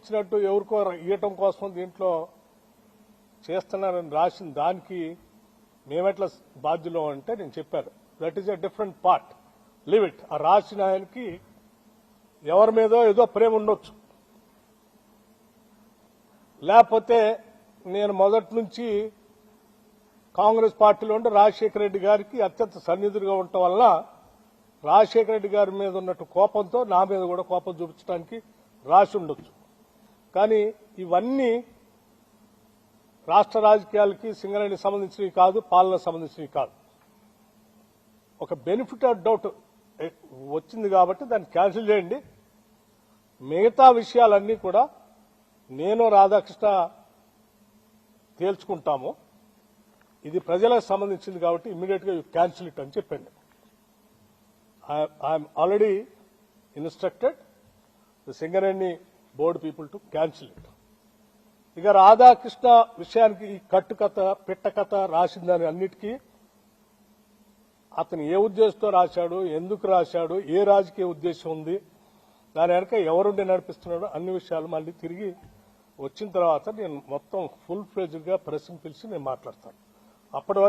ఇచ్చినట్టు ఎవరికో ఇవ్వటం కోసం దీంట్లో చేస్తున్నారని రాసిన దానికి మేమెట్లా బాధ్యులం అంటే నేను చెప్పాను, that is a different part, live it. ఆ రాసిన ఆయనకి ఎవరి మీదో ఏదో ప్రేమ ఉండొచ్చు, లేకపోతే నేను మొదటి నుంచి కాంగ్రెస్ పార్టీలో ఉండి రాజశేఖర రెడ్డి గారికి అత్యంత సన్నిధులుగా ఉండటం వల్ల రాజశేఖర రెడ్డి గారి మీద ఉన్నట్టు కోపంతో నా మీద కూడా కోపం చూపించడానికి రాసి ఉండొచ్చు. కానీ ఇవన్నీ రాష్ట్ర రాజకీయాలకి సింగరేణికి సంబంధించినవి కాదు, పాలనకు సంబంధించినవి కాదు. ఒక బెనిఫిట్ ఆఫ్ డౌట్ వచ్చింది కాబట్టి దాన్ని క్యాన్సిల్ చేయండి. మిగతా విషయాలన్నీ కూడా నేను రాధాకృష్ణ తేల్చుకుంటాము. ఇది ప్రజలకు సంబంధించింది కాబట్టి ఇమ్మీడియట్ గా క్యాన్సిల్ ఇట్ అని చెప్పండి. I'm already instructed the Singareni board people to cancel it. ఇక రాధాకృష్ణ విషయానికి ఈ కట్టుకథ పిట్టకథ రాసిందని అన్నిటికీ అతను ఏ ఉద్దేశంతో రాశాడు, ఎందుకు రాశాడు, ఏ రాజకీయ ఉద్దేశం ఉంది, దాని వెనక ఎవరుండి నడిపిస్తున్నాడో అన్ని విషయాలు మళ్ళీ తిరిగి వచ్చిన తర్వాత నేను మొత్తం ఫుల్ ఫ్లెడ్జ్డ్ గా ప్రెస్ పిలిచి నేను మాట్లాడతాను. అప్పటి